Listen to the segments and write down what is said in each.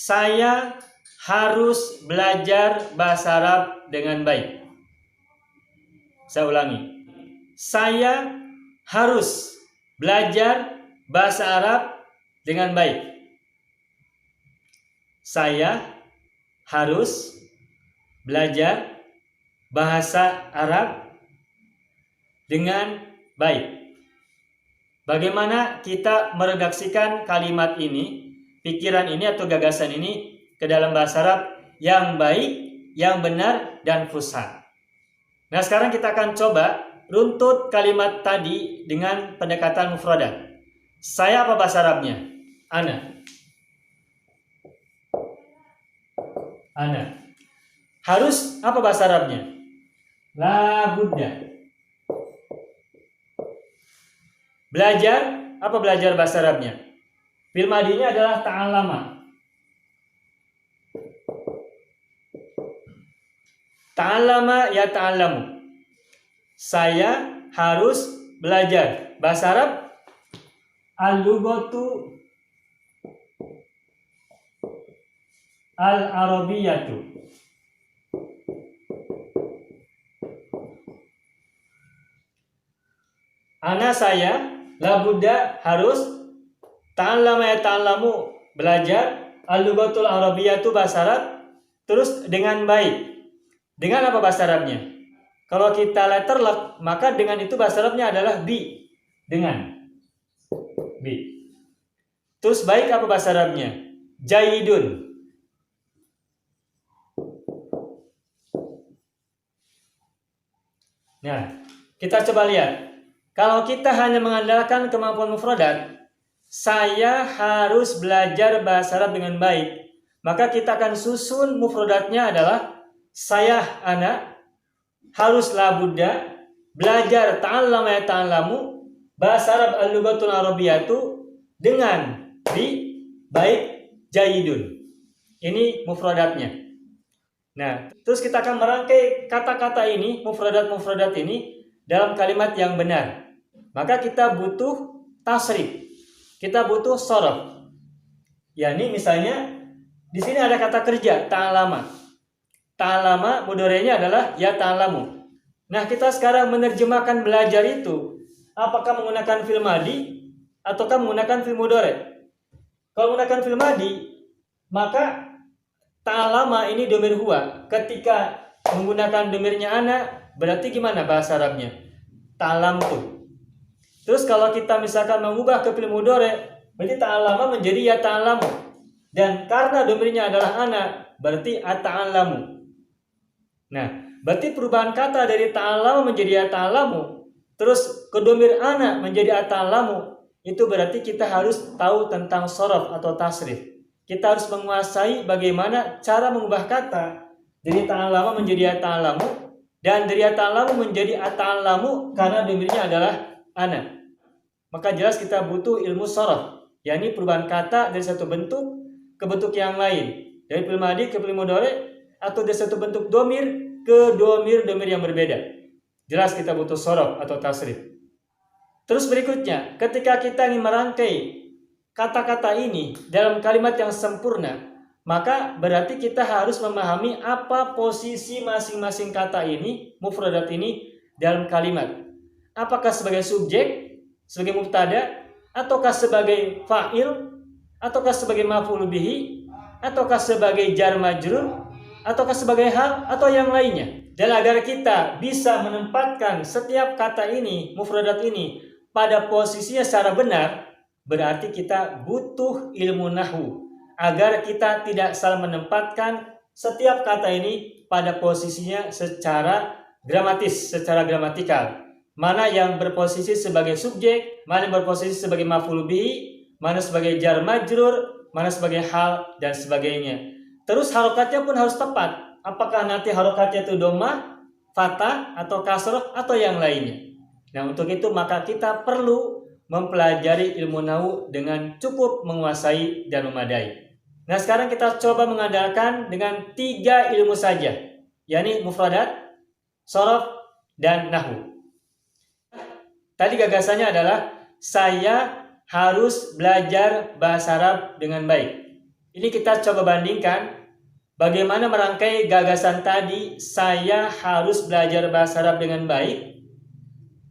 Saya harus belajar bahasa Arab dengan baik. Saya ulangi. Saya harus belajar bahasa Arab dengan baik. Saya harus belajar bahasa Arab dengan baik. Bagaimana kita meredaksikan kalimat ini, pikiran ini atau gagasan ini ke dalam bahasa Arab yang baik, yang benar, dan fusha. Nah, sekarang kita akan coba runtut kalimat tadi dengan pendekatan mufradat. Saya apa bahasa Arabnya? Ana. Ana. Harus apa bahasa Arabnya? La budda. Belajar, apa belajar bahasa Arabnya? Fi'il madinya adalah ta'allama. Ta'allama ya ta'allamu. Saya harus belajar. Bahasa Arab al-lughatu al-arabiyatu. Ana saya labudda harus, ta'allama ya ta'allamu belajar, al-lughatul arabiyatu bahasa Arab, terus dengan baik. Dengan apa bahasa Arabnya? Kalau kita letter lock, maka dengan itu bahasa Arabnya adalah bi. Dengan bi. Terus baik apa bahasa Arabnya? Jaidun. Nah, kita coba lihat. Kalau kita hanya mengandalkan kemampuan mufradat, saya harus belajar bahasa Arab dengan baik, maka kita akan susun mufradatnya adalah saya ana harus labudda belajar ta'allama ya ta'allamu bahasa Arab al-lughatul arabiyatu dengan bi baik jaidun. Ini mufradatnya. Nah, terus kita akan merangkai kata-kata ini, mufradat-mufradat ini dalam kalimat yang benar. Maka kita butuh tasrif. Kita butuh sorof. Yani misalnya di sini ada kata kerja ta'allama. Ta'allama mudhari'nya adalah ya ta'allamu. Nah, kita sekarang menerjemahkan belajar itu apakah menggunakan fi'il madi ataukah menggunakan fi'il mudhari'? Kalau menggunakan fi'il madi, maka ta'allama ini domir huwa. Ketika menggunakan domirnya ana, berarti gimana bahasa Arabnya? Ta'allamtu. Terus kalau kita misalkan mengubah ke fi'il mudhari', berarti ta'allama menjadi ya ta'allamu. Dan karena domirnya adalah ana, berarti ata'allamu. Nah, berarti perubahan kata dari ta'allama menjadi ya ta'allamu, terus ke domir ana menjadi ata'allamu, itu berarti kita harus tahu tentang sorof atau tasrif. Kita harus menguasai bagaimana cara mengubah kata dari ta'allama menjadi ya ta'allamu, dan dari ya ta'allamu menjadi ata'allamu karena domirnya adalah ana. Maka jelas kita butuh ilmu sorof, yakni perubahan kata dari satu bentuk ke bentuk yang lain, dari fi'il madi ke fi'il mudhari', atau dari satu bentuk domir ke domir yang berbeda. Jelas kita butuh sorof atau tasrif. Terus berikutnya, ketika kita ingin merangkai kata-kata ini dalam kalimat yang sempurna, maka berarti kita harus memahami apa posisi masing-masing kata ini, mufradat ini dalam kalimat. Apakah sebagai subjek, sebagai mubtada, ataukah sebagai fa'il, ataukah sebagai maf'ul bihi, ataukah sebagai jar majrur, ataukah sebagai hal, atau yang lainnya. Dan agar kita bisa menempatkan setiap kata ini, mufradat ini, pada posisinya secara benar, berarti kita butuh ilmu nahwu agar kita tidak salah menempatkan setiap kata ini pada posisinya secara gramatis, secara gramatikal. Mana yang berposisi sebagai subjek, mana yang berposisi sebagai maf'ul bihi, mana sebagai jar majrur, mana sebagai hal, dan sebagainya. Terus harokatnya pun harus tepat. Apakah nanti harokatnya itu dhammah, fathah, atau kasroh, atau yang lainnya. Nah, untuk itu maka kita perlu mempelajari ilmu nahwu dengan cukup menguasai dan memadai. Nah, sekarang kita coba mengandalkan dengan 3 ilmu saja, yakni mufradat, sorof, dan nahwu. Tadi gagasannya adalah saya harus belajar bahasa Arab dengan baik. Ini kita coba bandingkan bagaimana merangkai gagasan tadi. Saya harus belajar bahasa Arab dengan baik,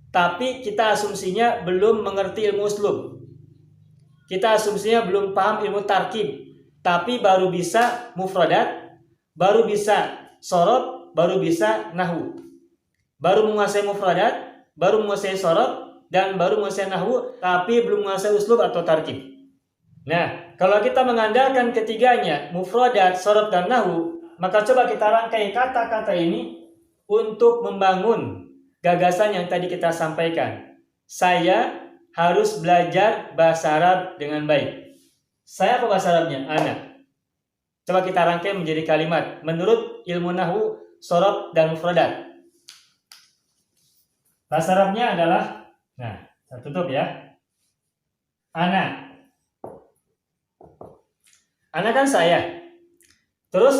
tapi kita asumsinya belum mengerti ilmu uslub. Kita asumsinya belum paham ilmu tarkib, tapi baru bisa mufradat, baru bisa sorob, baru bisa nahwu. Baru menguasai mufradat, baru menguasai sorob, dan baru menguasai nahwu, tapi belum menguasai uslub atau tarkib. Nah, kalau kita mengandalkan ketiganya, mufradat, sorob, dan nahwu, maka coba kita rangkai kata-kata ini untuk membangun gagasan yang tadi kita sampaikan. Saya harus belajar bahasa Arab dengan baik. Saya apa bahasa Arabnya? Ana. Coba kita rangkai menjadi kalimat menurut ilmu nahwu, sorob, dan mufradat. Bahasa Arabnya adalah, nah, saya tutup ya. Ana. Ana kan saya. Terus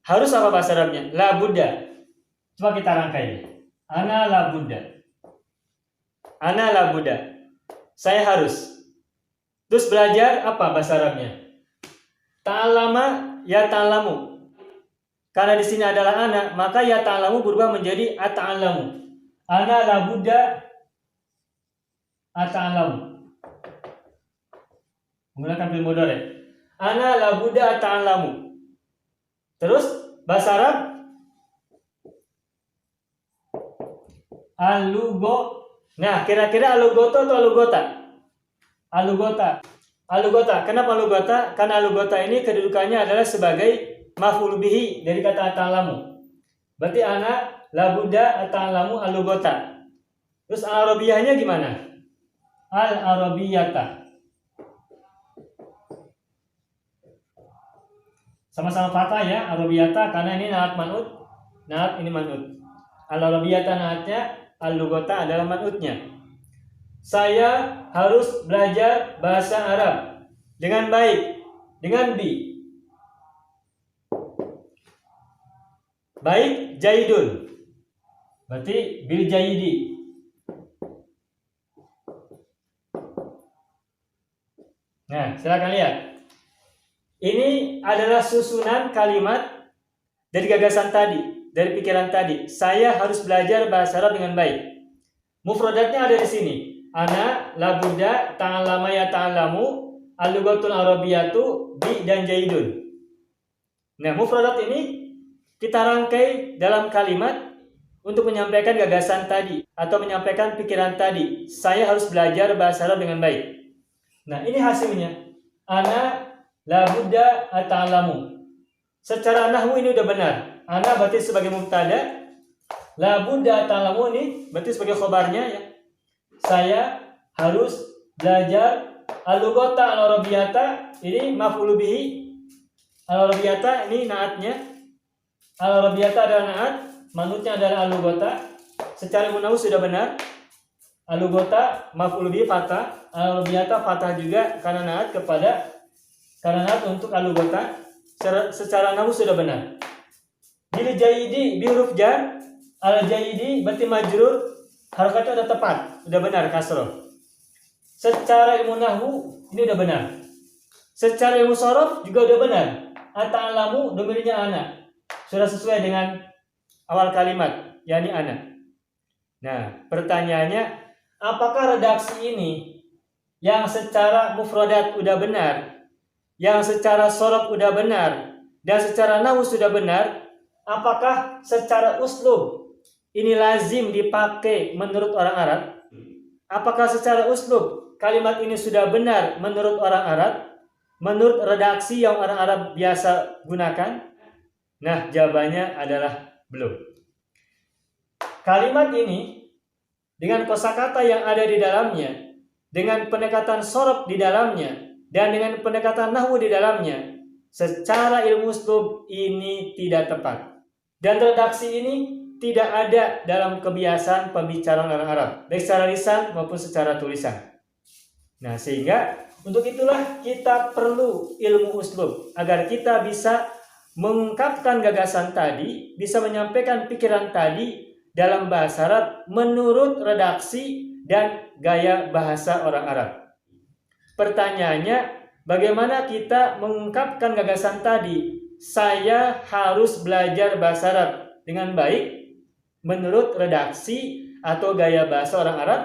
harus apa bahasa Arabnya? La budda. Coba kita rangkai. Ana la budda. Ana la budda. Saya harus. Terus belajar apa bahasa Arabnya? Ta'allama ya ta'allamu. Karena di sini adalah ana, maka ya ta'allamu berubah menjadi ata'allamu. Ana la budda ata'allamu. Menggunakan fi'il mudhari'. Ana la budda ata'allamu. Terus bahasa Arab alugo. Nah, kira-kira alugoto atau alugota? Alugota. Alugota. Kenapa alugota? Karena alugota ini kedudukannya adalah sebagai maf'ul bihi dari kata ata'allamu. Berarti ana la budda ata'allamu alugota. Terus al-arabiyahnya gimana? Al-arabiyata. Sama-sama fathah ya, arabiyata, karena ini naat man'ut, naat ini man'ut. Al-arabiyata naatnya, al-lugota adalah man'utnya. Saya harus belajar bahasa Arab dengan baik, dengan bi. Baik, jaidun. Berarti bil jaidi. Nah, silakan lihat. Ini adalah susunan kalimat dari gagasan tadi, dari pikiran tadi. Saya harus belajar bahasa Arab dengan baik. Mufradatnya ada di sini. Ana, la budda, ta'allama ya ta'allamu, al-lughatul arabiyatu, bi dan jaidun. Nah, mufradat ini kita rangkai dalam kalimat untuk menyampaikan gagasan tadi atau menyampaikan pikiran tadi. Saya harus belajar bahasa Arab dengan baik. Nah, ini hasilnya. Ana la budda ata'allamu. Secara nahwu ini udah benar. Ana berarti sebagai mubtada, la budda ata'allamu ini berarti sebagai khobarnya ya. Saya harus belajar al-lughata al-arabiyata, ini maf'ul bihi. Al-arabiyata ini naatnya. Al-arabiyata adalah naat, manutnya adalah al-lughata. Secara ilmu nahwu sudah benar. Al-lughata maf'ul bihi fathah, al-arabiyata fathah juga karena naat kepada karena naat untuk al-lughata. Secara nahwu sudah benar. Bil jaidi bi huruf jar, al-jaidi berarti majrur, harokatnya udah tepat, udah benar kasroh. Secara ilmu nahwu ini udah benar. Secara ilmu sorof juga udah benar. Ata'allamu domirnya ana, sudah sesuai dengan awal kalimat, yakni ana. Nah, pertanyaannya, apakah redaksi ini yang secara mufradat udah benar, yang secara sorof udah benar, dan secara nahwu sudah benar, apakah secara uslub ini lazim dipakai menurut orang Arab? Apakah secara uslub kalimat ini sudah benar menurut orang Arab? Menurut redaksi yang orang Arab biasa gunakan? Nah, jawabannya adalah belum. Kalimat ini dengan kosakata yang ada di dalamnya, dengan pendekatan sorof di dalamnya, dan dengan pendekatan nahwu di dalamnya, secara ilmu uslub ini tidak tepat. Dan redaksi ini tidak ada dalam kebiasaan pembicaraan orang Arab, baik secara lisan maupun secara tulisan. Nah, sehingga untuk itulah kita perlu ilmu uslub agar kita bisa mengungkapkan gagasan tadi, bisa menyampaikan pikiran tadi dalam bahasa Arab menurut redaksi dan gaya bahasa orang Arab. Pertanyaannya, bagaimana kita mengungkapkan gagasan tadi, saya harus belajar bahasa Arab dengan baik menurut redaksi atau gaya bahasa orang Arab